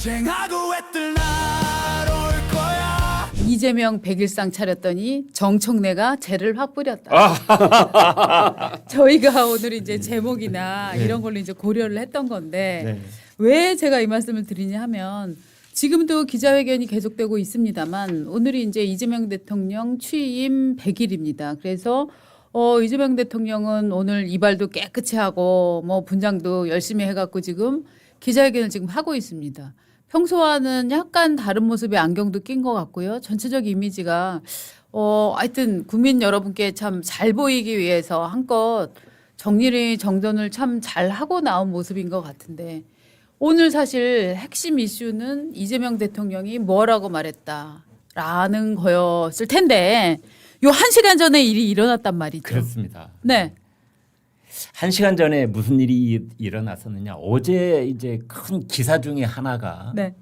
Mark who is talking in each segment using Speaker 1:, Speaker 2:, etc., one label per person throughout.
Speaker 1: 전쟁하고 애들 날올 거야.
Speaker 2: 이재명 100일상 차렸더니 정청래가 죄를 확 뿌렸다. 저희가 오늘 이제 제목이나
Speaker 3: 네.
Speaker 2: 이런 걸로 이제 고려를 했던 건데
Speaker 3: 네.
Speaker 2: 왜 제가 이 말씀을 드리냐 하면 지금도 기자회견이 계속되고 있습니다만 오늘이 이제 이재명 대통령 취임 100일입니다. 그래서 이재명 대통령은 오늘 이발도 깨끗이 하고 뭐 분장도 열심히 해갖고 지금 기자회견을 지금 하고 있습니다. 평소와는 약간 다른 모습의 안경도 낀 것 같고요. 전체적 이미지가 하여튼 국민 여러분께 참 잘 보이기 위해서 한껏 정리를 정돈을 참 잘 하고 나온 모습인 것 같은데 오늘 사실 핵심 이슈는 이재명 대통령이 뭐라고 말했다라는 거였을 텐데 요 1시간 전에 일이 일어났단 말이죠.
Speaker 3: 그렇습니다.
Speaker 2: 네.
Speaker 3: 1시간 전에 무슨 일이 일어났었느냐. 어제 이제 큰 기사 중에 하나가
Speaker 2: 네.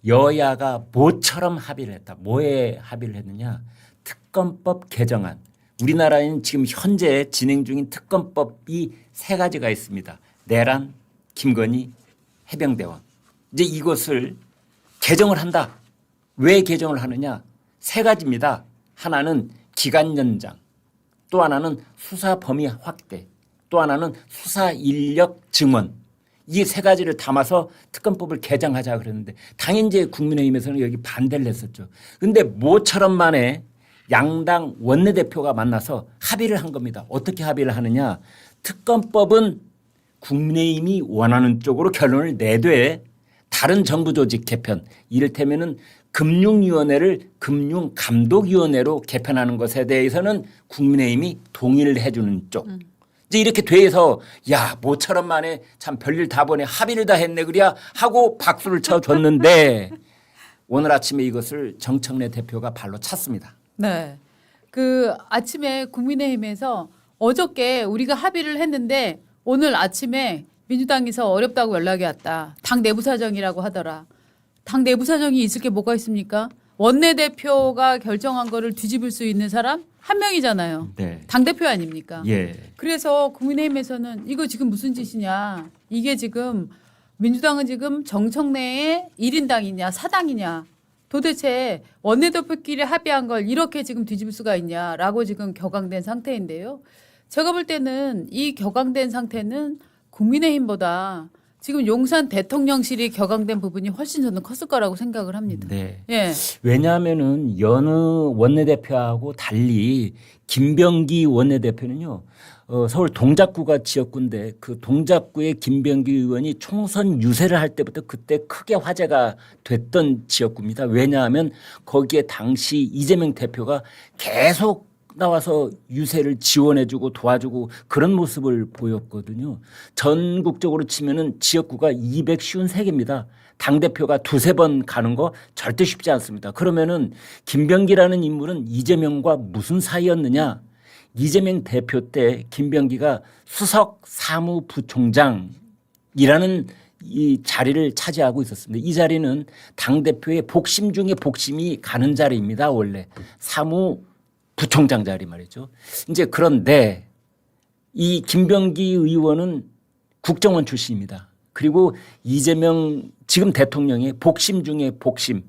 Speaker 3: 여야가 뭐처럼 합의를 했다. 뭐에 합의를 했느냐. 특검법 개정안. 우리나라에는 지금 현재 진행 중인 특검법이 3가지가 있습니다. 내란, 김건희, 해병대원. 이제 이것을 개정을 한다. 왜 개정을 하느냐. 3가지입니다. 하나는 기간 연장, 또 하나는 수사 범위 확대, 또 하나는 수사 인력 증원. 이 3가지를 담아서 특검법을 개정하자 그랬는데 당연히 이제 국민의힘에서는 여기 반대를 했었죠. 그런데 모처럼 만에 양당 원내대표가 만나서 합의를 한 겁니다. 어떻게 합의를 하느냐. 특검법은 국민의힘이 원하는 쪽으로 결론을 내되 다른 정부 조직 개편, 이를테면은 금융위원회를 금융감독위원회로 개편하는 것에 대해서는 국민의힘이 동의를 해주는 쪽. 이제 이렇게 돼서 야 모처럼 만에 참 별일 다 보네 합의를 다 했네 그래야 하고 박수를 쳐줬는데 오늘 아침에 이것을 정청래 대표가 발로 찼습니다.
Speaker 2: 네. 그 아침에 국민의힘에서 어저께 우리가 합의를 했는데 오늘 아침에 민주당에서 어렵다고 연락이 왔다. 당 내부 사정이라고 하더라. 당 내부 사정이 있을 게 뭐가 있습니까? 원내대표가 결정한 거를 뒤집을 수 있는 사람 한 명이잖아요.
Speaker 3: 네.
Speaker 2: 당대표 아닙니까?
Speaker 3: 예.
Speaker 2: 그래서 국민의힘에서는 이거 지금 무슨 짓이냐. 이게 지금 민주당은 지금 정청래의 1인당이냐 사당이냐. 도대체 원내대표끼리 합의한 걸 이렇게 지금 뒤집을 수가 있냐라고 지금 격앙된 상태인데요. 제가 볼 때는 이 격앙된 상태는 국민의힘보다 지금 용산 대통령실이 격앙된 부분이 훨씬 저는 컸을 거라고 생각을 합니다.
Speaker 3: 네.
Speaker 2: 예.
Speaker 3: 왜냐하면은 여느 원내대표하고 달리 김병기 원내대표는요. 서울 동작구가 지역구인데 그 동작구의 김병기 의원이 총선 유세를 할 때부터 그때 크게 화제가 됐던 지역구입니다. 왜냐하면 거기에 당시 이재명 대표가 계속 나와서 유세를 지원해주고 도와주고 그런 모습을 보였거든요. 전국적으로 치면은 지역구가 253개입니다. 당대표가 2-3번 가는 거 절대 쉽지 않습니다. 그러면은 김병기라는 인물은 이재명과 무슨 사이였느냐. 이재명 대표 때 김병기가 수석 사무부총장이라는 이 자리를 차지하고 있었습니다. 이 자리는 당대표의 복심 중에 복심이 가는 자리입니다. 원래 사무부총장 자리 말이죠. 이제 그런데 이 김병기 의원은 국정원 출신입니다. 그리고 이재명 지금 대통령의 복심 중에 복심.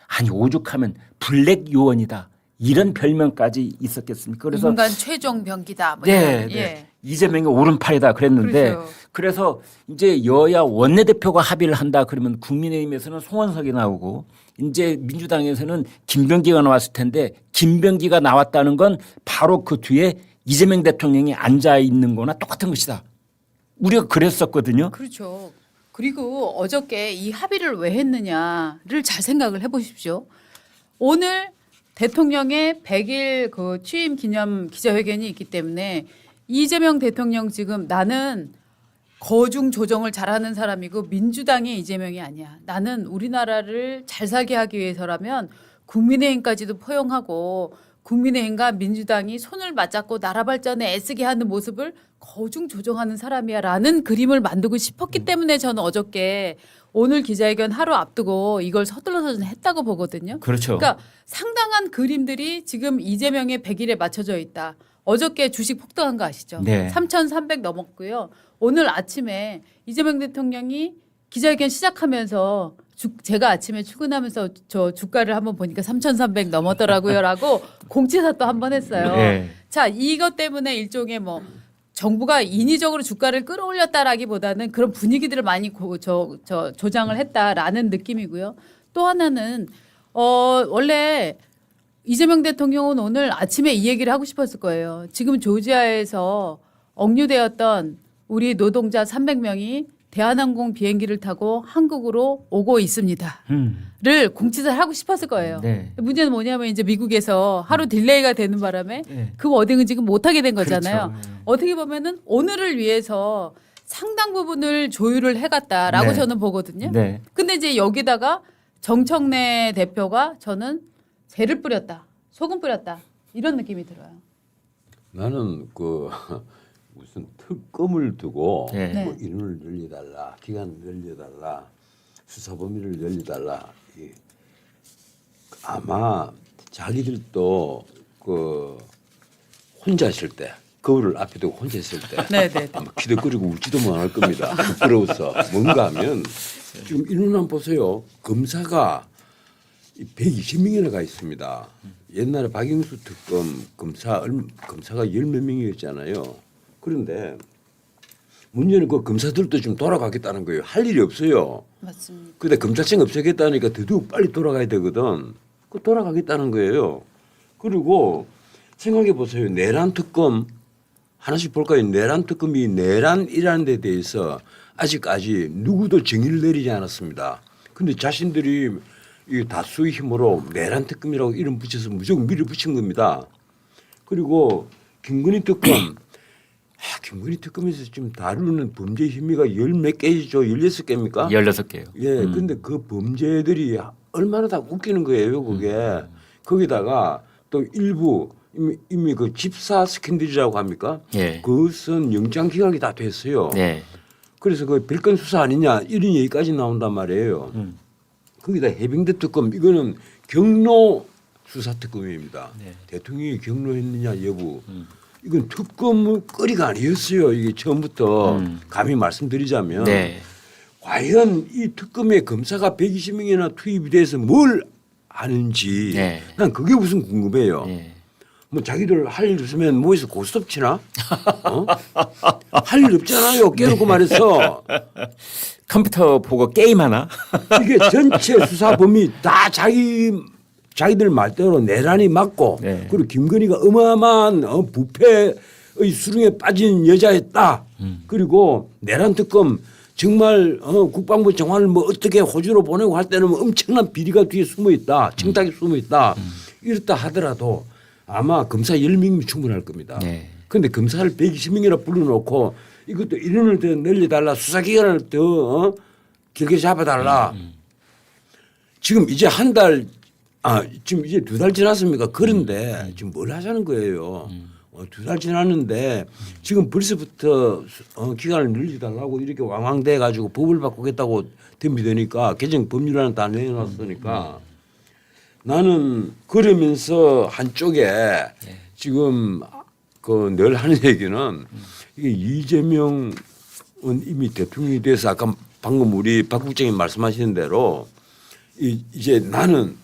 Speaker 3: 아니 오죽하면 블랙 요원이다. 이런 별명까지 있었겠습니까? 그래서
Speaker 2: 인간 최종 병기다. 뭐
Speaker 3: 네,
Speaker 2: 이런.
Speaker 3: 네.
Speaker 2: 예.
Speaker 3: 이재명이 오른팔이다 그랬는데
Speaker 2: 그렇죠.
Speaker 3: 그래서 이제 여야 원내대표가 합의를 한다 그러면 국민의힘에서는 송원석이 나오고 이제 민주당에서는 김병기가 나왔을 텐데 김병기가 나왔다는 건 바로 그 뒤에 이재명 대통령이 앉아 있는 거나 똑같은 것이다. 우리가 그랬었거든요.
Speaker 2: 그렇죠. 그리고 어저께 이 합의를 왜 했느냐를 잘 생각을 해보십시오. 오늘 대통령의 100일 그 취임 기념 기자회견이 있기 때문에 이재명 대통령 지금 나는 거중 조정을 잘하는 사람이고 민주당의 이재명이 아니야. 나는 우리나라를 잘 살게 하기 위해서라면 국민의힘까지도 포용하고 국민의힘과 민주당이 손을 맞잡고 나라 발전에 애쓰게 하는 모습을 거중 조정하는 사람이야라는 그림을 만들고 싶었기 때문에 저는 어저께 오늘 기자회견 하루 앞두고 이걸 서둘러서 했다고 보거든요.
Speaker 3: 그렇죠.
Speaker 2: 그러니까 상당한 그림들이 지금 이재명의 100일에 맞춰져 있다. 어저께 주식 폭등한 거 아시죠?
Speaker 3: 네.
Speaker 2: 3,300 넘었고요. 오늘 아침에 이재명 대통령이 기자회견 시작하면서 제가 아침에 출근하면서 저 주가를 한번 보니까 3,300 넘었더라고요라고 공지사 또 한 번 했어요.
Speaker 3: 네.
Speaker 2: 자, 이것 때문에 일종의 뭐 정부가 인위적으로 주가를 끌어올렸다라기보다는 그런 분위기들을 많이 조장을 했다라는 느낌이고요. 또 하나는 원래 이재명 대통령은 오늘 아침에 이 얘기를 하고 싶었을 거예요. 지금 조지아에서 억류되었던 우리 노동자 300명이 대한항공 비행기를 타고 한국으로 오고 있습니다. 를 공지사를 하고 싶었을 거예요.
Speaker 3: 네.
Speaker 2: 문제는 뭐냐면 이제 미국에서 하루 딜레이가 되는 바람에
Speaker 3: 네.
Speaker 2: 그 워딩은 지금 못하게 된 거잖아요.
Speaker 3: 그렇죠.
Speaker 2: 어떻게 보면은 오늘을 위해서 상당 부분을 조율을 해갔다라고
Speaker 3: 네.
Speaker 2: 저는 보거든요.
Speaker 3: 네.
Speaker 2: 근데 이제 여기다가 정청래 대표가 저는 재를 뿌렸다, 소금 뿌렸다 이런 느낌이 들어요.
Speaker 4: 나는 그 무슨 특검을 두고
Speaker 3: 네.
Speaker 4: 뭐 인원을 늘려달라, 기간을 늘려달라, 수사 범위를 늘려달라. 아마 자기들도 그 혼자 있을 때, 거울을 앞에 두고 혼자 있을 때
Speaker 2: 네네.
Speaker 4: 아마 기대거리고 울지도 못할 겁니다. 부끄러워서 뭔가 하면 지금 인원 한번 보세요. 검사가 120명이나 가 있습니다. 옛날에 박영수 특검 검사가 10몇 명이었잖아요. 그런데 문제는 그 검사들도 좀 돌아가겠다는 거예요. 할 일이 없어요.
Speaker 2: 맞습니다.
Speaker 4: 근데 검찰청 없애겠다니까 더더욱 빨리 돌아가야 되거든. 그 돌아가겠다는 거예요. 그리고 생각해 보세요. 내란 특검 하나씩 볼까요? 내란 특검이 내란이라는 데 대해서 아직까지 누구도 정의를 내리지 않았습니다. 근데 자신들이 이 다수의 힘으로 내란 특검이라고 이름 붙여서 무조건 밀어붙인 겁니다. 그리고 김건희 특검, 김건희 특검에서 지금 다루는 범죄 혐의가 10몇 개이죠. 16개입니까?
Speaker 3: 16개요.
Speaker 4: 예, 근데 그 범죄들이 얼마나 다 웃기는 거예요, 그게. 거기다가 또 일부 이미 그 집사 스캔들이라고 합니까?
Speaker 3: 예.
Speaker 4: 그것은 영장 기각이 다 됐어요.
Speaker 3: 네.
Speaker 4: 그래서 그 별건 수사 아니냐 이런 얘기까지 나온단 말이에요. 거기다 해병대 특검 이거는 경로 수사 특검입니다.
Speaker 3: 네.
Speaker 4: 대통령이 경로했느냐 여부. 이건 특검 거리가 아니었어요. 이게 처음부터 감히 말씀드리자면
Speaker 3: 네.
Speaker 4: 과연 이 특검에 검사가 120명이나 투입이 돼서 뭘 하는지
Speaker 3: 네.
Speaker 4: 난 그게 무슨 궁금해요.
Speaker 3: 네.
Speaker 4: 뭐 자기들 할 일 없으면 뭐해서 고스톱 치나? 어? 할 일 없잖아요. 깨놓고 말해서
Speaker 3: 컴퓨터 보고 게임하나?
Speaker 4: 이게 전체 수사 범위 다 자기들 말대로 내란이 맞고
Speaker 3: 네.
Speaker 4: 그리고 김건희가 어마어마한 부패의 수렁에 빠진 여자였다. 그리고 내란 특검 정말 국방부 정관을 뭐 어떻게 호주로 보내고 할 때는 뭐 엄청난 비리가 뒤에 숨어 있다. 청탁이 숨어 있다. 이렇다 하더라도 아마 검사 10명이면 충분할 겁니다.
Speaker 3: 네.
Speaker 4: 그런데 검사를 120명이나 불러놓고 이것도 인원을 더 늘려달라. 수사기간을 더 길게 잡아달라. 지금 이제 한 달, 지금 이제 2달 지났습니까? 그런데 지금 뭘 하자는 거예요. 2달 지났는데 지금 벌써부터 기간을 늘려달라고 이렇게 왕왕대 가지고 법을 바꾸겠다고 덤비되니까 개정 법률안을 다 내놨으니까 나는 그러면서 한쪽에 지금 그 늘 하는 얘기는 이게 이재명은 이미 대통령이 돼서 아까 방금 우리 박 국장님 말씀하신 대로 이제 나는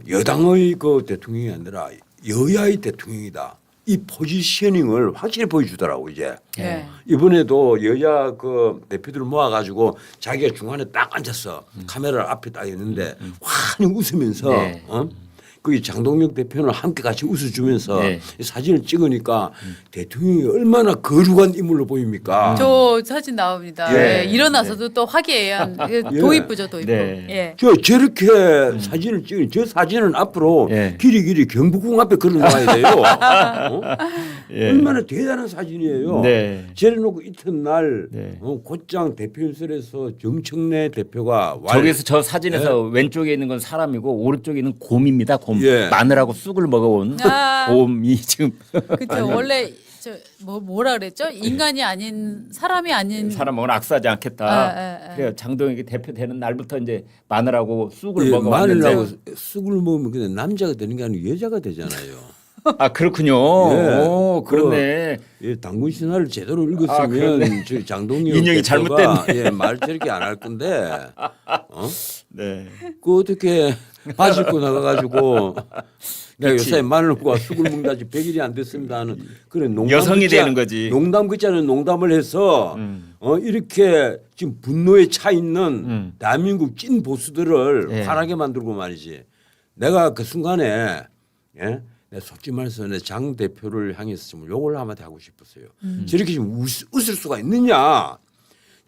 Speaker 4: 여당의 그 대통령이 아니라 여야의 대통령이다. 이 포지셔닝을 확실히 보여주더라고 이제.
Speaker 2: 네.
Speaker 4: 이번에도 여야 그 대표들을 모아가지고 자기가 중간에 딱 앉았어. 카메라 앞에 딱 있는데 환히 웃으면서
Speaker 3: 네.
Speaker 4: 거기 장동혁 대표는 함께 같이 웃어주면서
Speaker 3: 네.
Speaker 4: 사진을 찍으니까 대통령이 얼마나 거룩한 인물로 보입니까?
Speaker 2: 저 사진 나옵니다.
Speaker 4: 예.
Speaker 2: 예, 일어나서도 또 화기애애한 도 이쁘죠, 도 이쁘.
Speaker 3: 네.
Speaker 2: 예.
Speaker 4: 저렇게 사진을 찍은 저 사진은 앞으로
Speaker 3: 예.
Speaker 4: 길이 경복궁 앞에 걸어놔야 돼요.
Speaker 3: 예.
Speaker 4: 얼마나 대단한 사진이에요.
Speaker 3: 네.
Speaker 4: 저래놓고 이튿날
Speaker 3: 네.
Speaker 4: 곧장 대표연설에서 정청래 대표가
Speaker 3: 저기서 저 사진에서 왼쪽에 있는 건 사람이고 오른쪽에 있는 곰입니다. 곰.
Speaker 4: 예.
Speaker 3: 마늘하고 쑥을 먹어온
Speaker 2: 아.
Speaker 3: 곰이 지금
Speaker 2: 그렇죠. 원래 뭐라 그랬죠? 인간이 아닌 사람이 아닌
Speaker 3: 사람 먹으면 악수하지 않겠다. 그래요. 장동혁이 대표 되는 날부터 이제 마늘하고 쑥을
Speaker 4: 예,
Speaker 3: 먹어왔는데
Speaker 4: 마늘하고 쑥을 먹으면 그냥 남자가 되는 게 아니고 여자가 되잖아요.
Speaker 3: 아 그렇군요.
Speaker 4: 예.
Speaker 3: 오, 그렇네.
Speaker 4: 예, 당군 신화를 제대로 읽었으면
Speaker 3: 그러네.
Speaker 4: 저 장동영
Speaker 3: 인용이
Speaker 4: 대표가,
Speaker 3: 잘못됐네.
Speaker 4: 예, 말 저렇게 안 할 건데
Speaker 3: 네.
Speaker 4: 그 어떻게 바지 입고 나가가지고 내가 요새 마늘과 쑥을 먹다지 100일이 안 됐습니다 하는 그런 농담
Speaker 3: 여성이 되는 거지.
Speaker 4: 농담 글자는 농담을 해서 이렇게 지금 분노에 차 있는 대한민국 찐 보수들을
Speaker 3: 예.
Speaker 4: 화나게 만들고 말이지. 내가 그 순간에 예? 내가 솔직히 말해서 내 장 대표를 향해서 좀 욕을 한마디 하고 싶었어요. 저렇게 좀 웃을 수가 있느냐.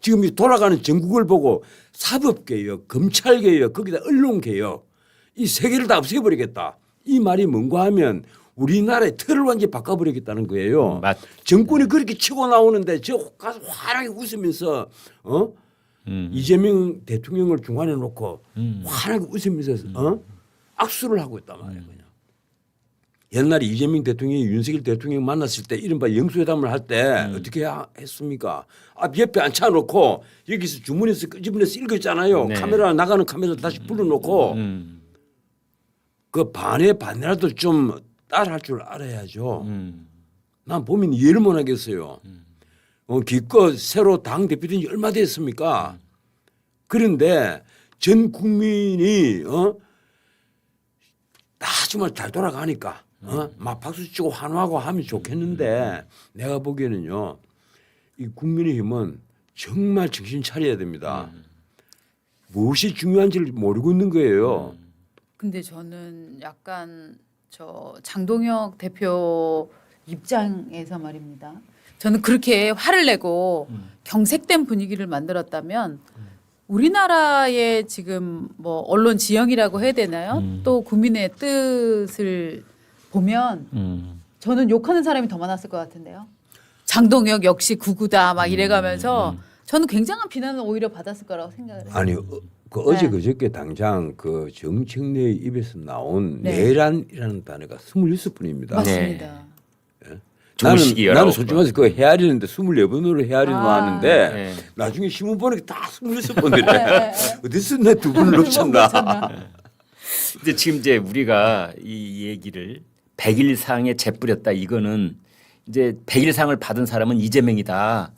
Speaker 4: 지금 이 돌아가는 전국을 보고 사법개혁, 검찰개혁, 거기다 언론개혁 이 세 개를 다 없애버리겠다. 이 말이 뭔가 하면 우리나라의 틀을 완전히 바꿔버리겠다는 거예요.
Speaker 3: 맞.
Speaker 4: 정권이 그렇게 치고 나오는데 저 가서 환하게 웃으면서 이재명 대통령을 중간에 놓고 환하게 웃으면서 악수를 하고 있단 말이에요. 그냥. 옛날에 이재명 대통령이 윤석열 대통령 만났을 때 이른바 영수회담을 할 때 어떻게 했습니까? 옆에 앉혀놓고 여기서 주문해서 끄집어내서 읽었잖아요.
Speaker 3: 네.
Speaker 4: 카메라 나가는 카메라 다시 불러놓고 그 반이라도 좀 따라할 줄 알아야죠. 난 보면 이해를 못 하겠어요. 기껏 새로 당 대표된 지 얼마 됐습니까? 그런데 전 국민이 다 정말 잘 돌아가니까 막 박수 치고 환호하고 하면 좋겠는데 내가 보기에는요. 이 국민의힘은 정말 정신 차려야 됩니다. 무엇이 중요한지를 모르고 있는 거예요.
Speaker 2: 근데 저는 약간 저 장동혁 대표 입장에서 말입니다. 저는 그렇게 화를 내고 경색된 분위기를 만들었다면 우리나라의 지금 뭐 언론 지형이라고 해야 되나요? 또 국민의 뜻을 보면 저는 욕하는 사람이 더 많았을 것 같은데요. 장동혁 역시 구구다 막 이래가면서 저는 굉장한 비난을 오히려 받았을 거라고 생각을 해요.
Speaker 4: 아니 그 어제
Speaker 2: 네.
Speaker 4: 그저께 당장 그 정청래의 입에서 나온
Speaker 2: 네.
Speaker 4: 내란이라는 단어가 26번입니다.
Speaker 2: 맞습니다.
Speaker 3: 좋은 시기여라고
Speaker 4: 나는 솔직히 말해서 그거 헤아리는데 24번으로 헤아리는 거 하는데
Speaker 3: 네.
Speaker 4: 나중에 신문 보니까 다 26번이래. 어디서 내 두 번을 놓쳤나.
Speaker 3: 근데 지금 이제 우리가 이 얘기를 100일상에 재뿌렸다 이거는 이제 100일상을 받은 사람은 이재명이다.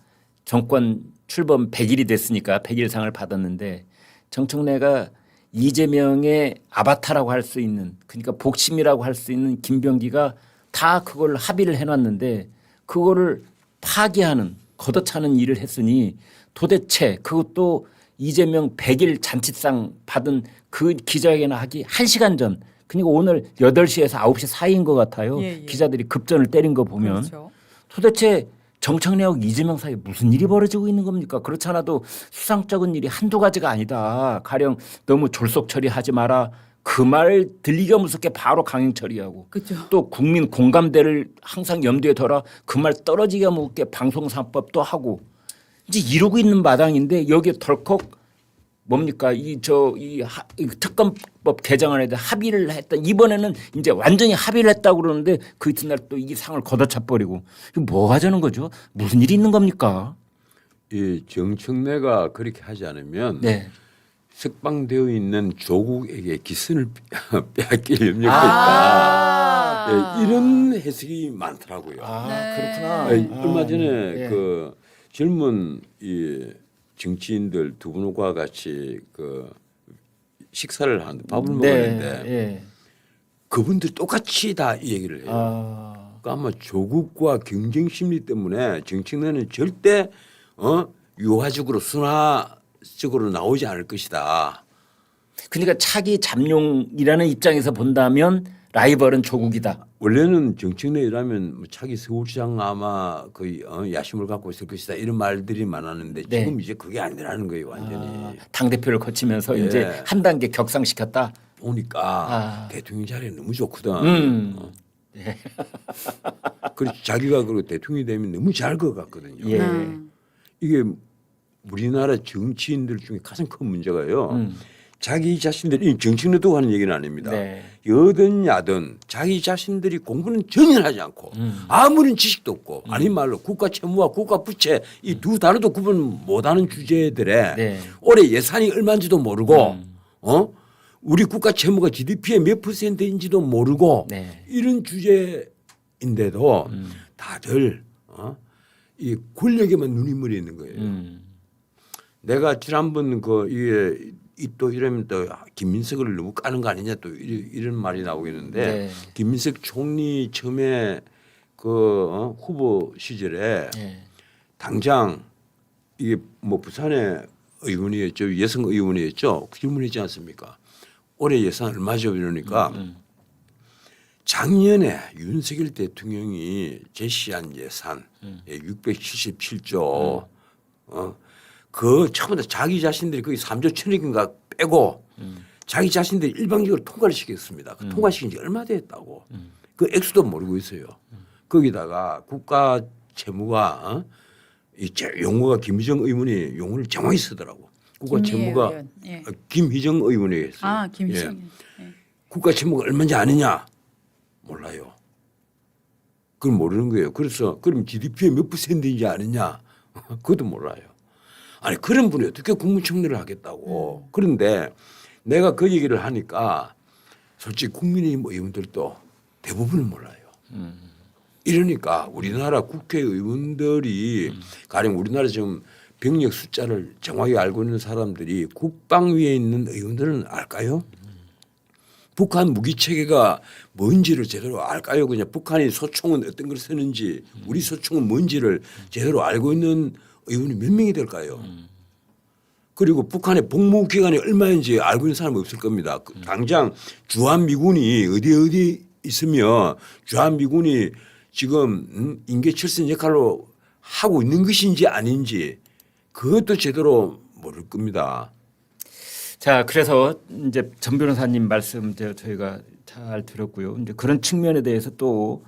Speaker 3: 정권 출범 100일이 됐으니까 100일상을 받았는데 정청래가 이재명의 아바타라고 할 수 있는 그러니까 복심이라고 할 수 있는 김병기가 다 그걸 합의를 해놨는데 그거를 파기하는 걷어차는 일을 했으니 도대체 그것도 이재명 100일 잔치상 받은 그 기자회견 하기 1시간 전 그러니까 오늘 8시에서 9시 사이인 것 같아요.
Speaker 2: 예, 예.
Speaker 3: 기자들이 급전을 때린 거 보면
Speaker 2: 그렇죠.
Speaker 3: 도대체 정청래하고 이재명 사이에 무슨 일이 벌어지고 있는 겁니까? 그렇지 않아도 수상쩍은 일이 한두 가지가 아니다. 가령 너무 졸속 처리하지 마라. 그 말 들리기가 무섭게 바로 강행 처리하고
Speaker 2: 그렇죠.
Speaker 3: 또 국민 공감대를 항상 염두에 둬라. 그 말 떨어지기가 무섭게 방송사법도 하고 이제 이러고 있는 마당인데 여기에 덜컥 뭡니까 이 특검법 개정안에 대해 합의를 했다. 이번에는 이제 완전히 합의를 했다고 그러는데 그 이튿날 또 이 상을 걷어차 버리고 이거 뭐 하자는 거죠? 무슨 일이 있는 겁니까?
Speaker 4: 이 정청래가 그렇게 하지 않으면
Speaker 3: 네.
Speaker 4: 석방되어 있는 조국에게 기선을 빼앗길 염려가 있다. 예, 이런 해석이 많더라고요.
Speaker 2: 네.
Speaker 3: 그렇구나.
Speaker 4: 예, 얼마 전에
Speaker 3: 예.
Speaker 4: 그 젊은 이 정치인들 두 분과 같이 그 식사를 하는데 밥을 먹었는데
Speaker 3: 예.
Speaker 4: 그분들 똑같이 다 이 얘기를 해요. 그러니까 아마 조국과 경쟁 심리 때문에 정치인은 절대 유화적으로 순화적으로 나오지 않을 것이다.
Speaker 3: 그러니까 차기 잠룡이라는 입장에서 본다면 라이벌은 조국이다.
Speaker 4: 원래는 정청래라면 뭐 차기 서울시장 아마 거의 야심을 갖고 있을 것이다 이런 말들이 많았는데
Speaker 3: 네.
Speaker 4: 지금 이제 그게 아니라는 거예요 완전히.
Speaker 3: 당 대표를 거치면서
Speaker 4: 예.
Speaker 3: 이제 한 단계 격상시켰다.
Speaker 4: 보니까 대통령 자리에 너무 좋거든. 그래서 자기가 그 대통령이 되면 너무 잘 것 같거든요.
Speaker 3: 예.
Speaker 4: 이게 우리나라 정치인들 중에 가장 큰 문제가요. 자기 자신들이 정치인도 하는 얘기는 아닙니다.
Speaker 3: 네.
Speaker 4: 여든 야든 자기 자신들이 공부는 전혀 하지 않고 아무런 지식도 없고 아닌 말로 국가 채무와 국가 부채 이 두 단어도 구분 못하는 주제들에
Speaker 3: 네.
Speaker 4: 올해 예산이 얼마인지도 모르고 우리 국가 채무가 GDP의 몇 %인지도 모르고
Speaker 3: 네.
Speaker 4: 이런 주제인데도 다들 이 권력에만 눈이 머리 있는 거예요. 내가 지난번 이게 또 이러면 또 김민석을 너무 까는 거 아니냐 또 이런 말이 나오겠는데
Speaker 3: 네.
Speaker 4: 김민석 총리 처음에 후보 시절에
Speaker 3: 네.
Speaker 4: 당장 이게 뭐 부산의 의원이었죠. 여성 의원이었죠. 그 질문했지 않습니까? 올해 예산 얼마죠? 이러니까 작년에 윤석열 대통령이 제시한 예산 677조 그 처음부터 자기 자신들이 거의 3조 천억인가 빼고 자기 자신들이 일방적으로 통과를 시켰습니다. 그 통과시킨 지 얼마 됐다고. 그 액수도 모르고 있어요. 거기다가 국가 채무가 용어가 김희정 의원이 용어를 정확히 쓰더라고. 국가 채무가
Speaker 2: 예.
Speaker 4: 김희정 의원이 했어요.
Speaker 2: 아, 김희정.
Speaker 4: 예.
Speaker 2: 예.
Speaker 4: 국가 채무가 얼마인지 아느냐? 몰라요. 그걸 모르는 거예요. 그래서 그럼 GDP의 몇 %인지 아느냐? 그것도 몰라요. 아니 그런 분이 어떻게 국무총리를 하겠다고. 그런데 내가 그 얘기를 하니까 솔직히 국민의힘 의원들도 대부분은 몰라요. 이러니까 우리나라 국회의원들이 가령 우리나라 지금 병력 숫자를 정확히 알고 있는 사람들이 국방위에 있는 의원들은 알까요? 북한 무기 체계가 뭔지를 제대로 알까요? 그냥 북한이 소총은 어떤 걸 쓰는지 우리 소총은 뭔지를 제대로 알고 있는 의원이 몇 명이 될까요? 그리고 북한의 복무 기간이 얼마인지 알고 있는 사람은 없을 겁니다. 당장 주한미군이 어디 있으며 주한미군이 지금 인계철선 역할로 하고 있는 것인지 아닌지 그것도 제대로 모를 겁니다.
Speaker 3: 자, 그래서 이제 전 변호사님 말씀 저희가 잘 들었고요. 이제 그런 측면에 대해서 또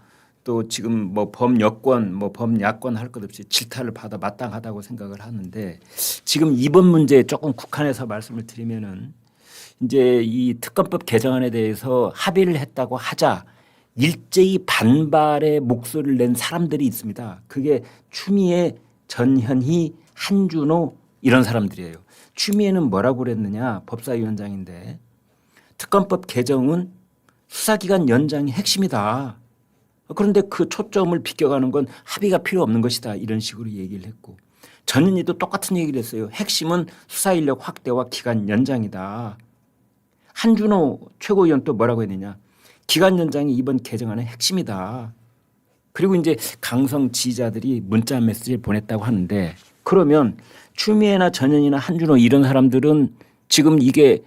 Speaker 3: 지금 뭐 범여권, 뭐 범야권 할 것 없이 질타를 받아 마땅하다고 생각을 하는데 지금 이번 문제에 조금 국한해서 말씀을 드리면은 이제 이 특검법 개정안에 대해서 합의를 했다고 하자 일제히 반발의 목소리를 낸 사람들이 있습니다. 그게 추미애, 전현희, 한준호 이런 사람들이에요. 추미애는 뭐라고 그랬느냐 법사위원장인데 특검법 개정은 수사기간 연장이 핵심이다. 그런데 그 초점을 비껴가는 건 합의가 필요 없는 것이다. 이런 식으로 얘기를 했고 전현희도 똑같은 얘기를 했어요. 핵심은 수사인력 확대와 기간 연장이다. 한준호 최고위원 또 뭐라고 했느냐. 기간 연장이 이번 개정안의 핵심이다. 그리고 이제 강성 지지자들이 문자 메시지를 보냈다고 하는데 그러면 추미애나 전현희나 한준호 이런 사람들은 지금 이게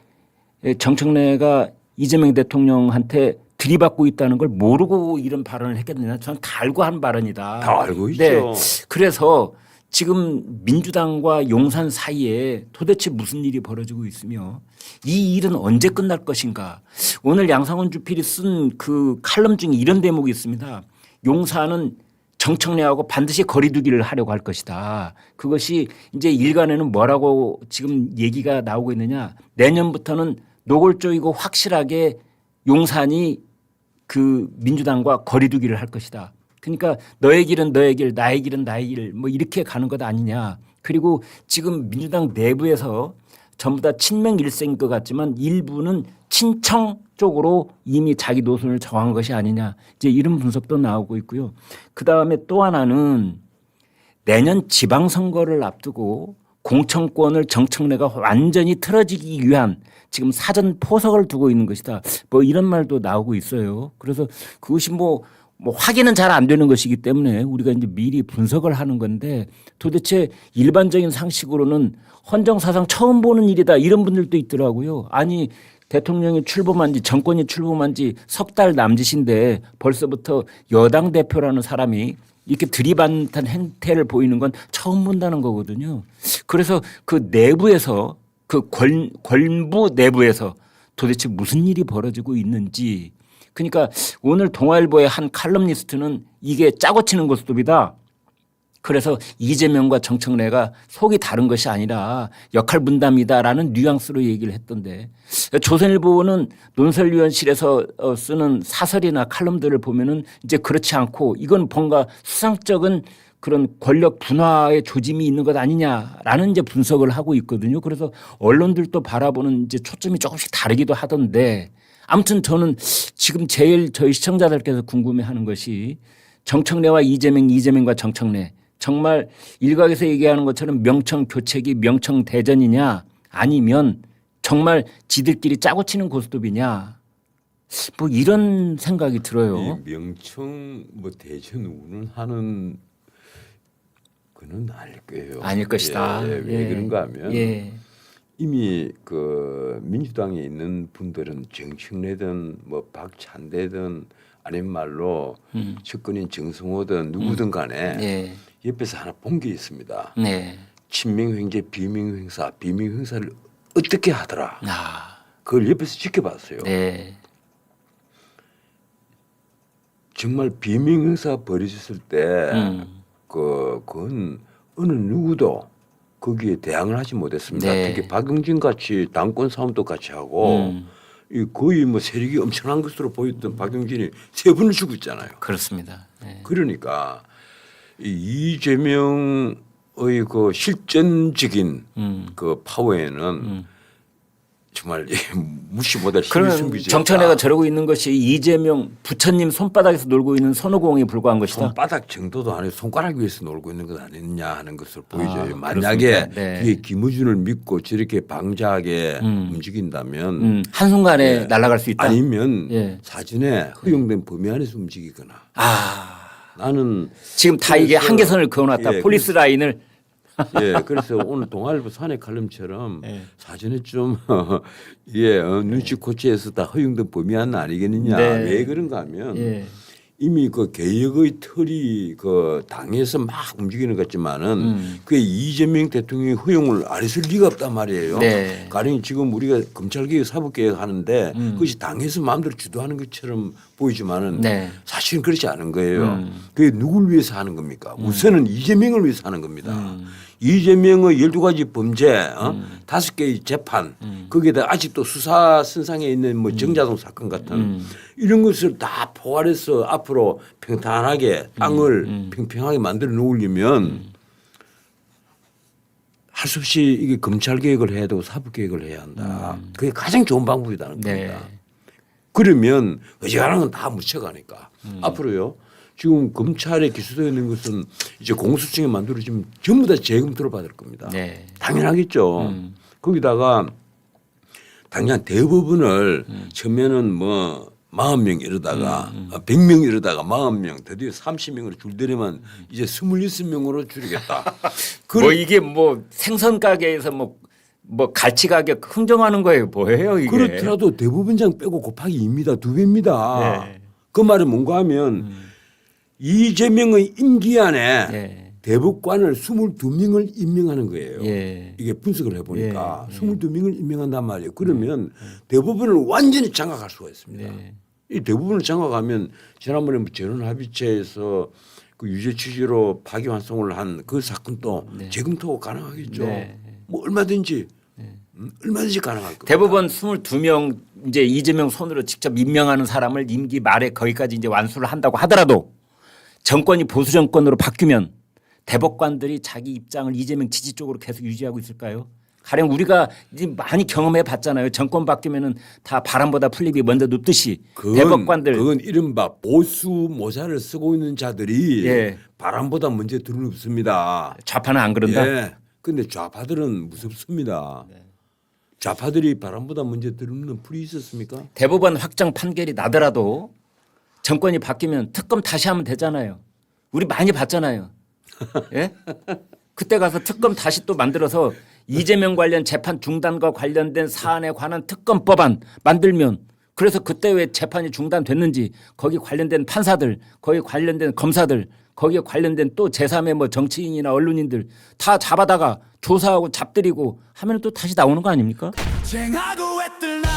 Speaker 3: 정청래가 이재명 대통령한테 들이받고 있다는 걸 모르고 이런 발언을 했겠느냐. 저는 다 알고 한 발언이다.
Speaker 4: 다 알고 있죠.
Speaker 3: 네. 그래서 지금 민주당과 용산 사이에 도대체 무슨 일이 벌어지고 있으며 이 일은 언제 끝날 것인가. 오늘 양상훈 주필이 쓴 그 칼럼 중에 이런 대목이 있습니다. 용산은 정청래하고 반드시 거리두기를 하려고 할 것이다. 그것이 이제 일간에는 뭐라고 지금 얘기가 나오고 있느냐. 내년부터는 노골적이고 확실하게 용산이 그 민주당과 거리두기를 할 것이다. 그러니까 너의 길은 너의 길, 나의 길은 나의 길 뭐 이렇게 가는 것 아니냐. 그리고 지금 민주당 내부에서 전부 다 친명일색인 것 같지만 일부는 친청 쪽으로 이미 자기 노선을 정한 것이 아니냐. 이제 이런 분석도 나오고 있고요. 그다음에 또 하나는 내년 지방선거를 앞두고 공천권을 정청래가 완전히 틀어지기 위한 지금 사전 포석을 두고 있는 것이다. 뭐 이런 말도 나오고 있어요. 그래서 그것이 뭐 확인은 잘 안 되는 것이기 때문에 우리가 이제 미리 분석을 하는 건데 도대체 일반적인 상식으로는 헌정사상 처음 보는 일이다. 이런 분들도 있더라고요. 아니 대통령이 출범한 지 정권이 출범한 지 석 달 남짓인데 벌써부터 여당 대표라는 사람이 이렇게 들이받는 행태를 보이는 건 처음 본다는 거거든요. 그래서 그 내부에서 그 권부 내부에서 도대체 무슨 일이 벌어지고 있는지 그러니까 오늘 동아일보의 한 칼럼니스트는 이게 짜고 치는 고스톱이다. 그래서 이재명과 정청래가 속이 다른 것이 아니라 역할 분담이다라는 뉘앙스로 얘기를 했던데 조선일보는 논설위원실에서 쓰는 사설이나 칼럼들을 보면은 이제 그렇지 않고 이건 뭔가 수상적인 그런 권력 분화의 조짐이 있는 것 아니냐라는 이제 분석을 하고 있거든요. 그래서 언론들도 바라보는 이제 초점이 조금씩 다르기도 하던데 아무튼 저는 지금 제일 저희 시청자들께서 궁금해하는 것이 정청래와 이재명, 이재명과 정청래 정말 일각에서 얘기하는 것처럼 명청 교체기, 명청 대전이냐 아니면 정말 지들끼리 짜고 치는 고스톱이냐 뭐 이런 생각이 들어요.
Speaker 4: 이 명청 뭐 대전 운운하는 그는 아닐 거예요.
Speaker 3: 아닐 것이다.
Speaker 4: 왜 그런가 하면
Speaker 3: 예.
Speaker 4: 이미 그 민주당에 있는 분들은 정청래든 뭐 박찬대든 아닌 말로 측근인 정성호든 누구든 간에
Speaker 3: 예.
Speaker 4: 옆에서 하나 본 게 있습니다.
Speaker 3: 네.
Speaker 4: 친명횡재, 비명행사, 비명행사를 어떻게 하더라.
Speaker 3: 아.
Speaker 4: 그걸 옆에서 지켜봤어요.
Speaker 3: 네.
Speaker 4: 정말 비명행사 벌어졌을 때 그건 어느 누구도 거기에 대항을 하지 못했습니다.
Speaker 3: 네.
Speaker 4: 특히 박용진 같이 당권 싸움도 같이 하고 이 거의 뭐 세력이 엄청난 것으로 보였던 박용진이 3번을 죽었잖아요.
Speaker 3: 그렇습니다. 네.
Speaker 4: 그러니까 이 이재명의 그 실전적인 그 파워에는 정말 무시 못할 힘이
Speaker 3: 그러면
Speaker 4: 숨기지.
Speaker 3: 정청래가 저러고 있는 것이 이재명 부처님 손바닥에서 놀고 있는 손오공에 불과한 것이다.
Speaker 4: 손바닥 정도도 아니고 손가락 위에서 놀고 있는 것 아니냐 하는 것을 보여줘요.
Speaker 3: 아,
Speaker 4: 만약에
Speaker 3: 그렇습니까? 네.
Speaker 4: 그게 김어준을 믿고 저렇게 방자하게 움직인다면
Speaker 3: 한순간에 날아갈 수 있다.
Speaker 4: 아니면
Speaker 3: 예.
Speaker 4: 사전에 허용된 범위 안에서 움직이거나
Speaker 3: 아.
Speaker 4: 나는
Speaker 3: 지금 다 이게
Speaker 4: 그래서-
Speaker 3: 한계선을 그어놨다.
Speaker 4: 예,
Speaker 3: 폴리스 라인을.
Speaker 4: 예, 그래서 오늘 동아일보 사내 칼럼처럼
Speaker 3: 예.
Speaker 4: 사전에 좀 예, 눈치 코치에서 다 허용된 범위 안은 아니겠느냐.
Speaker 3: 네.
Speaker 4: 왜 그런가 하면
Speaker 3: 예.
Speaker 4: 이미 그 개혁의 틀이 그 당에서 막 움직이는 것 같지만은 그게 이재명 대통령이 허용을 안 했을 리가 없단 말이에요.
Speaker 3: 네.
Speaker 4: 가령 지금 우리가 검찰개혁, 사법개혁 하는데 그것이 당에서 마음대로 주도하는 것처럼 보이지만은
Speaker 3: 네.
Speaker 4: 사실은 그렇지 않은 거예요. 그게 누굴 위해서 하는 겁니까? 우선은 이재명을 위해서 하는 겁니다. 이재명의 12가지 범죄, 5개의 재판, 거기에다 아직도 수사 선상에 있는 뭐 정자동 사건 같은 이런 것을 다 포괄해서 앞으로 평탄하게 땅을 평평하게 만들어 놓으려면 할 수 없이 이게 검찰 개혁을 해야 되고 사법 개혁을 해야 한다. 그게 가장 좋은 방법이라는
Speaker 3: 네.
Speaker 4: 겁니다. 그러면 어지간한 건 다 묻혀가니까 앞으로요. 지금 검찰에 기소되어 있는 것은 이제 공수처에 만들어지면 전부 다 재검토를 받을 겁니다.
Speaker 3: 네.
Speaker 4: 당연하겠죠. 거기다가 당장 대법원을 처음에는 뭐 40명 이러다가 100명 이러다가 40명 드디어 30명으로 줄더니만 이제 26명으로 줄이겠다.
Speaker 3: 뭐 이게 뭐 생선 가게에서 뭐 갈치 가격 흥정하는 거예요. 뭐예요 이게?
Speaker 4: 그렇더라도 대법원장 빼고 곱하기 2입니다. 2배입니다.
Speaker 3: 네.
Speaker 4: 그 말은 뭔가 하면 이재명의 임기 안에
Speaker 3: 예.
Speaker 4: 대법관을 22명을 임명하는 거예요.
Speaker 3: 예.
Speaker 4: 이게 분석을 해보니까
Speaker 3: 예.
Speaker 4: 22명을 임명한단 말이에요. 그러면 대법원을 완전히 장악할 수가 있습니다.
Speaker 3: 네.
Speaker 4: 이 대법원을 장악하면 지난번에 뭐 재론합의체에서 그 유죄 취지로 파기환송을 한 그 사건도 재검토 가능하겠죠.
Speaker 3: 네.
Speaker 4: 뭐 얼마든지 얼마든지 가능할 겁니다.
Speaker 3: 대법원 22명 이제 이재명 손으로 직접 임명하는 사람을 임기 말에 거기까지 이제 완수를 한다고 하더라도 정권이 보수 정권으로 바뀌면 대법관들이 자기 입장을 이재명 지지 쪽으로 계속 유지하고 있을까요? 가령 우리가 이제 많이 경험해 봤잖아요. 정권 바뀌면은 다 바람보다 풀잎이 먼저 눕듯이 대법관들
Speaker 4: 그건 이른바 보수 모자를 쓰고 있는 자들이
Speaker 3: 예.
Speaker 4: 바람보다 먼저 들어눕습니다.
Speaker 3: 좌파는 안 그런다.
Speaker 4: 예. 근데 좌파들은 무섭습니다. 좌파들이 바람보다 먼저 들어눕는 풀이 있었습니까?
Speaker 3: 대법원 확정 판결이 나더라도 정권이 바뀌면 특검 다시 하면 되잖아요. 우리 많이 봤잖아요. 예? 그때 가서 특검 다시 또 만들어서 이재명 관련 재판 중단과 관련된 사안에 관한 특검 법안 만들면 그래서 그때 왜 재판이 중단됐는지 거기 관련된 판사들, 거기 관련된 검사들, 거기에 관련된 또 제3의 뭐 정치인이나 언론인들 다 잡아다가 조사하고 잡들이고 하면 또 다시 나오는 거 아닙니까?
Speaker 1: 쟁하고 애뜰 날